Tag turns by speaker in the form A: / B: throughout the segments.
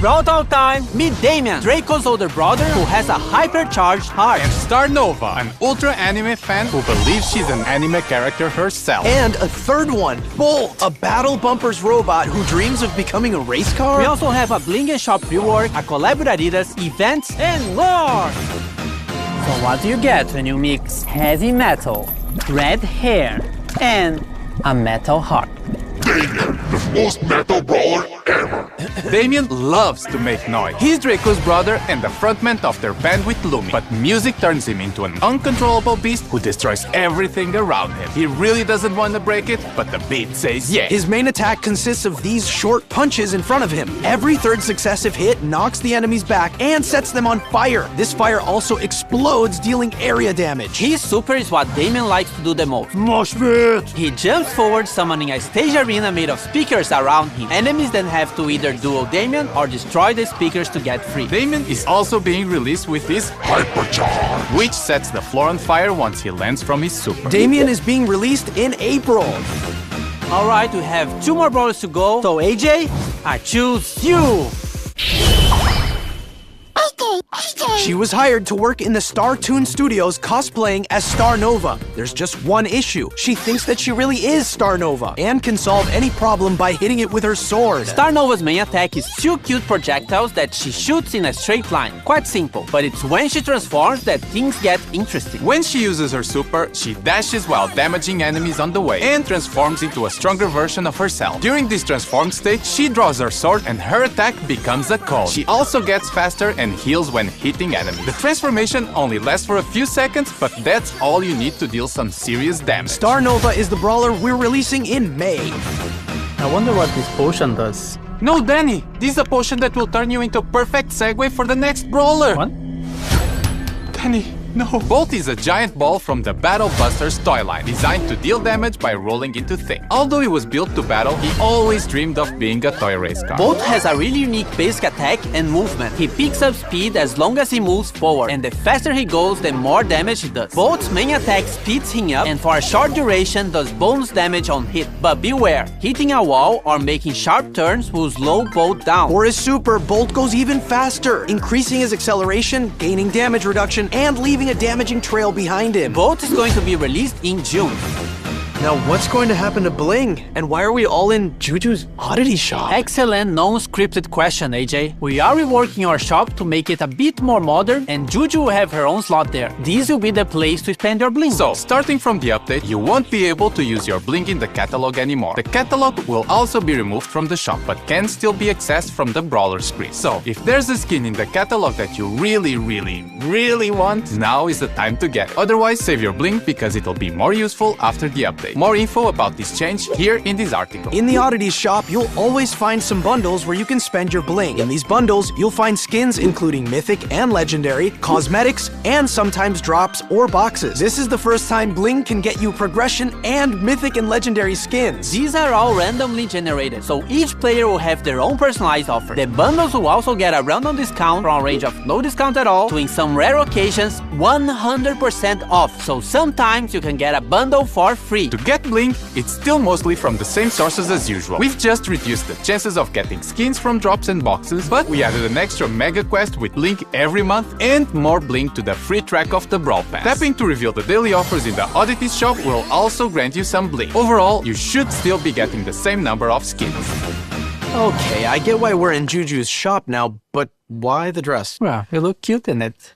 A: Brawl time! Meet Damien, Draco's older brother who has a hypercharged heart.
B: And Star Nova, an ultra anime fan who believes she's an anime character herself.
C: And a third one, Bolt, a battle bumpers robot who dreams of becoming a race car.
A: We also have a Bling and Shop rework, a collab with Adidas, events, and more!
D: So what do you get when you mix heavy metal, red hair, and a metal heart?
E: Damien, the most metal brawler ever.
B: Damien loves to make noise. He's Draco's brother and the frontman of their band with Lumi. But music turns him into an uncontrollable beast who destroys everything around him. He really doesn't want to break it, but the beat says yeah.
C: His main attack consists of these short punches in front of him. Every third successive hit knocks the enemies back and sets them on fire. This fire also explodes, dealing area damage.
A: His super is what Damien likes to do the most.
C: Mosh pit!
A: He jumps forward, summoning a stage arena made of speakers around him. Enemies then have to either duel Damien or destroy the speakers to get free.
B: Damien is also being released with his
E: Hypercharge,
B: which sets the floor on fire once he lands from his super.
C: Damien is being released in April.
A: Alright, we have 2 more brawlers to go. So AJ, I choose you!
C: She was hired to work in the Star Toon Studios cosplaying as Star Nova. There's just one issue. She thinks that she really is Star Nova and can solve any problem by hitting it with her sword.
A: Star Nova's main attack is 2 cute projectiles that she shoots in a straight line. Quite simple, but it's when she transforms that things get interesting.
B: When she uses her super, she dashes while damaging enemies on the way and transforms into a stronger version of herself. During this transformed state, she draws her sword and her attack becomes a cone. She also gets faster and heals when hitting enemies. The transformation only lasts for a few seconds, but that's all you need to deal some serious damage.
C: Star Nova is the brawler we're releasing in May.
D: I wonder what this potion does.
B: No, Danny! This is a potion that will turn you into a perfect segue for the next brawler!
D: What?
B: Danny, no! Bolt is a giant ball from the Battle Busters toy line, designed to deal damage by rolling into things. Although he was built to battle, he always dreamed of being a toy race car.
A: Bolt has a really unique basic attack and movement. He picks up speed as long as he moves forward, and the faster he goes, the more damage he does. Bolt's main attack speeds him up, and for a short duration does bonus damage on hit. But beware, hitting a wall or making sharp turns will slow Bolt down.
C: For his super, Bolt goes even faster, increasing his acceleration, gaining damage reduction, and leaving a damaging trail behind him.
A: Bolt is going to be released in June.
C: Now what's going to happen to Bling? And why are we all in Juju's oddity shop?
A: Excellent non-scripted question, AJ. We are reworking our shop to make it a bit more modern, and Juju will have her own slot there. This will be the place to spend your bling.
B: So, starting from the update, you won't be able to use your bling in the catalog anymore. The catalog will also be removed from the shop, but can still be accessed from the brawler screen. So, if there's a skin in the catalog that you really want, now is the time to get it. Otherwise, save your bling because it'll be more useful after the update. More info about this change here in this article.
C: In the oddities shop, you'll always find some bundles where you can spend your bling. In these bundles, you'll find skins including mythic and legendary, cosmetics, and sometimes drops or boxes. This is the first time bling can get you progression and mythic and legendary skins.
A: These are all randomly generated, so each player will have their own personalized offer. The bundles will also get a random discount from a range of no discount at all to, in some rare occasions, 100% off. So sometimes you can get a bundle for free.
B: To get bling, it's still mostly from the same sources as usual. We've just reduced the chances of getting skins from drops and boxes, but we added an extra mega quest with bling every month and more bling to the free track of the Brawl Pass. Tapping to reveal the daily offers in the oddities shop will also grant you some bling. Overall, you should still be getting the same number of skins.
C: Okay, I get why we're in Juju's shop now, but why the dress?
D: Well, you look cute in it.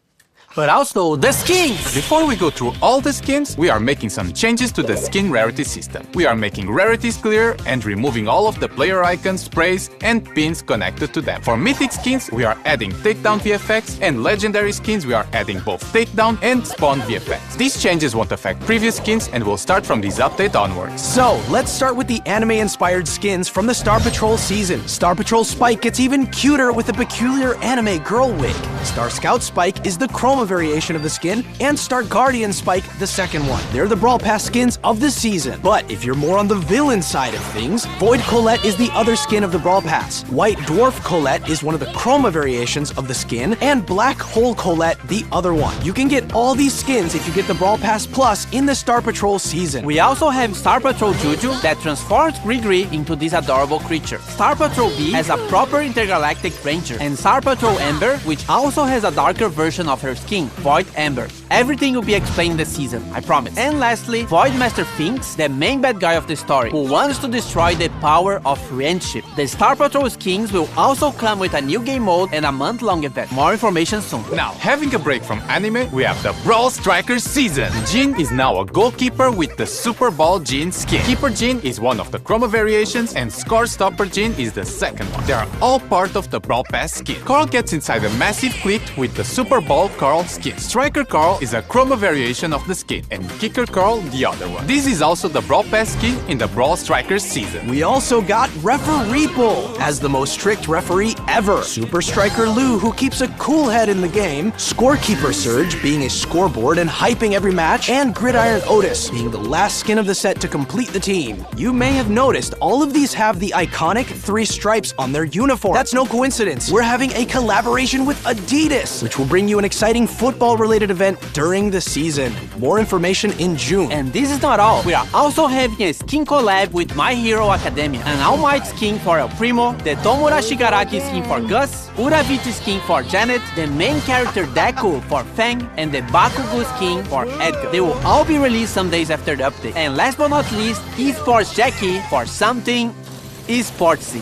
A: But also the skins!
B: Before we go through all the skins, we are making some changes to the skin rarity system. We are making rarities clearer and removing all of the player icons, sprays, and pins connected to them. For mythic skins, we are adding takedown VFX, and legendary skins, we are adding both takedown and spawn VFX. These changes won't affect previous skins and will start from this update onwards.
C: So, let's start with the anime-inspired skins from the Star Patrol season. Star Patrol Spike gets even cuter with a peculiar anime girl wig. Star Scout Spike is the chroma Chroma variation of the skin, and Star Guardian Spike, the second one. They're the Brawl Pass skins of the season. But if you're more on the villain side of things, Void Colette is the other skin of the Brawl Pass. White Dwarf Colette is one of the Chroma variations of the skin, and Black Hole Colette the other one. You can get all these skins if you get the Brawl Pass Plus in the Star Patrol season.
A: We also have Star Patrol Juju that transforms Grigri into this adorable creature. Star Patrol B has a proper intergalactic ranger, and Star Patrol Amber, which also has a darker version of her skin, Void Amber. Everything will be explained this season, I promise. And lastly, Void Master Finks, the main bad guy of the story, who wants to destroy the power of friendship. The Star Patrol skins will also come with a new game mode and a month-long event. More information soon.
B: Now, having a break from anime, we have the Brawl Strikers season. Jin is now a goalkeeper with the Super Ball Jin skin. Keeper Jin is one of the Chroma variations, and Score Stopper Jin is the second one. They are all part of the Brawl Pass skin. Carl gets inside a massive clique with the Super Ball Carl skin. Striker Carl is a Chroma variation of the skin, and Kicker Carl the other one. This is also the Brawl Pass skin in the Brawl Strikers season.
C: We also got Referee Bull as the most strict referee ever. Super Striker Lou, who keeps a cool head in the game. Scorekeeper Surge, being a scoreboard and hyping every match. And Gridiron Otis, being the last skin of the set to complete the team. You may have noticed all of these have the iconic 3 stripes on their uniform. That's no coincidence. We're having a collaboration with Adidas, which will bring you an exciting football-related event during the season. More information in June.
A: And this is not all. We are also having a skin collab with My Hero Academia. An All Might skin for El Primo, the Tomura Shigaraki skin for Gus, Uravichi skin for Janet, the main character Deku for Fang, and the Bakugo skin for Edgar. They will all be released some days after the update. And last but not least, Esports Jackie for something esportsy.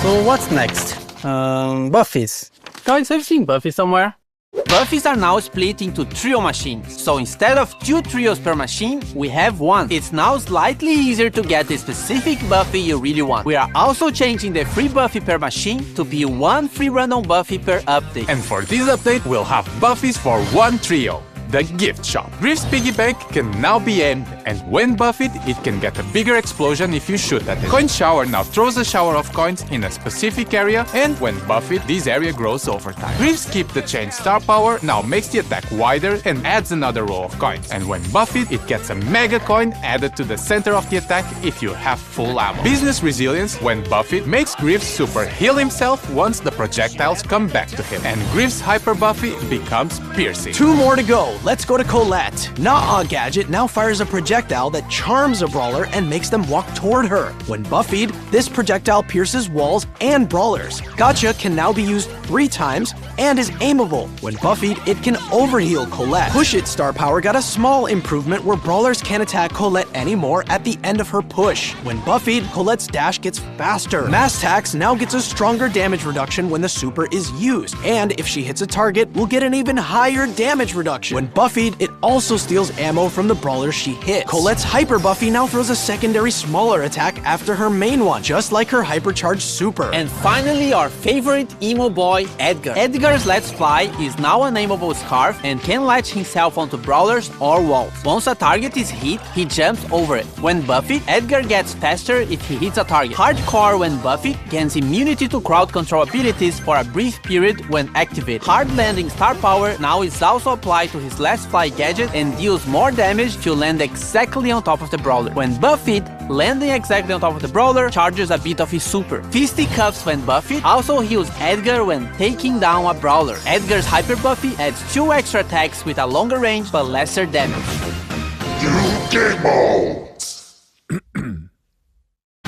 D: So what's next? Buffies. Guys, I've seen Buffy somewhere.
A: Buffies are now split into trio machines, so instead of 2 trios per machine, we have 1. It's now slightly easier to get the specific Buffy you really want. We are also changing the free Buffy per machine to be 1 free random Buffy per update.
B: And for this update, we'll have Buffies for 1 trio. The gift shop. Griff's piggy bank can now be aimed, and when buffed, it can get a bigger explosion if you shoot at it. Coin shower now throws a shower of coins in a specific area, and when buffed, this area grows over time. Griff's keep the chain star power now makes the attack wider and adds another row of coins. And when buffed, it gets a mega coin added to the center of the attack if you have full ammo. Business resilience, when buffed, makes Griff super heal himself once the projectiles come back to him. And Griff's hyper buffy becomes piercing.
C: 2 more to go. Let's go to Colette. Nah Gadget now fires a projectile that charms a brawler and makes them walk toward her. When buffied, this projectile pierces walls and brawlers. Gotcha can now be used 3 times and is aimable. When buffied, it can overheal Colette. Push It star power got a small improvement where brawlers can't attack Colette anymore at the end of her push. When buffied, Colette's dash gets faster. Mass Tax now gets a stronger damage reduction when the super is used, and if she hits a target, will get an even higher damage reduction. When buffied, it also steals ammo from the brawlers she hits. Colette's Hyper Buffy now throws a secondary smaller attack after her main one, just like her hypercharged super.
A: And finally, our favorite emo boy, Edgar. Edgar's Let's Fly is now a nameable scarf and can latch himself onto brawlers or walls. Once a target is hit, he jumps over it. When buffed, Edgar gets faster if he hits a target. Hardcore, when buffed, gains immunity to crowd control abilities for a brief period when activated. Hard Landing star power now is also applied to his Let's Fly gadget and deals more damage to land exactly on top of the brawler. When buffed, landing exactly on top of the brawler charges a bit of his super. Fisticuffs, when buffed, also heals Edgar when taking down a brawler. Edgar's Hyper Buffy adds 2 extra attacks with a longer range but lesser damage.
E: New game modes!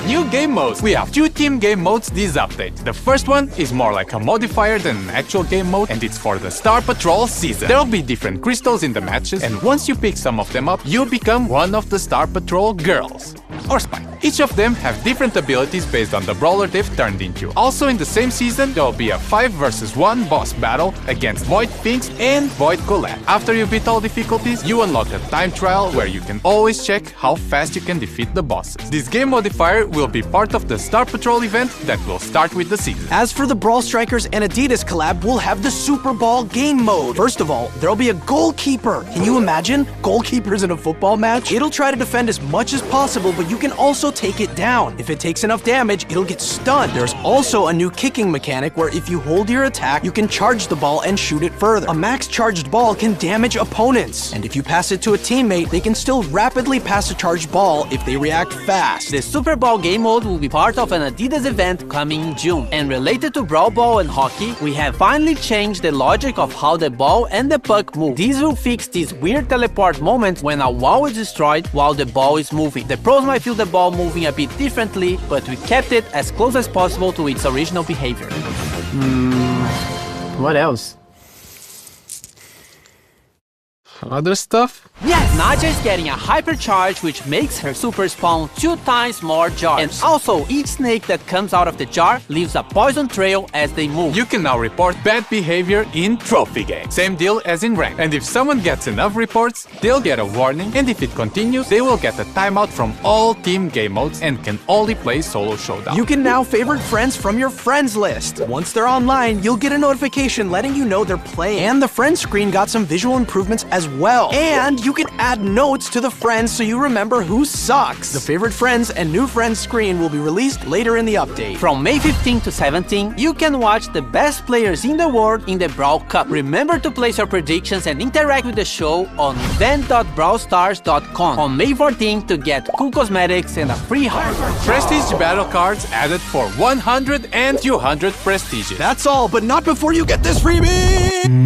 B: New game modes. We have 2 team game modes this update. The first one is more like a modifier than an actual game mode, and it's for the Star Patrol season. There'll be different crystals in the matches, and once you pick some of them up, you become one of the Star Patrol girls. Or Spike. Each of them have different abilities based on the brawler they've turned into. Also in the same season, there'll be a 5 vs 1 boss battle against Void Finks and Void Colette. After you beat all difficulties, you unlock a time trial where you can always check how fast you can defeat the bosses. This game modifier will be part of the Star Patrol event that will start with the season.
C: As for the Brawl Strikers and Adidas collab, we'll have the Super Ball game mode. First of all, there'll be a goalkeeper. Can you imagine? Goalkeepers in a football match? It'll try to defend as much as possible, but you can also also take it down. If it takes enough damage, it'll get stunned. There's also a new kicking mechanic where if you hold your attack, you can charge the ball and shoot it further. A max charged ball can damage opponents, and if you pass it to a teammate, they can still rapidly pass a charged ball if they react fast.
A: The Super Brawl game mode will be part of an Adidas event coming in June. And related to Brawl Ball and hockey, we have finally changed the logic of how the ball and the puck move. These will fix these weird teleport moments when a wall is destroyed while the ball is moving. The pros might feel the ball moving a bit differently, but we kept it as close as possible to its original behavior.
D: What else?
B: Other stuff?
A: Yes! Nadja is getting a hypercharge which makes her super spawn 2 times more jars. And also, each snake that comes out of the jar leaves a poison trail as they move.
B: You can now report bad behavior in trophy games. Same deal as in rank. And if someone gets enough reports, they'll get a warning, and if it continues, they will get a timeout from all team game modes and can only play solo showdown.
C: You can now favorite friends from your friends list. Once they're online, you'll get a notification letting you know they're playing. And the friends screen got some visual improvements as well. And you can add notes to the friends so you remember who sucks. The favorite friends and new friends screen will be released later in the update.
A: From May 15 to 17, you can watch the best players in the world in the Brawl Cup. Remember to place your predictions and interact with the show on event.brawlstars.com on May 14 to get cool cosmetics and a free heart.
B: Prestige battle cards added for 100 and 200 prestiges.
C: That's all, but not before you get this freebie!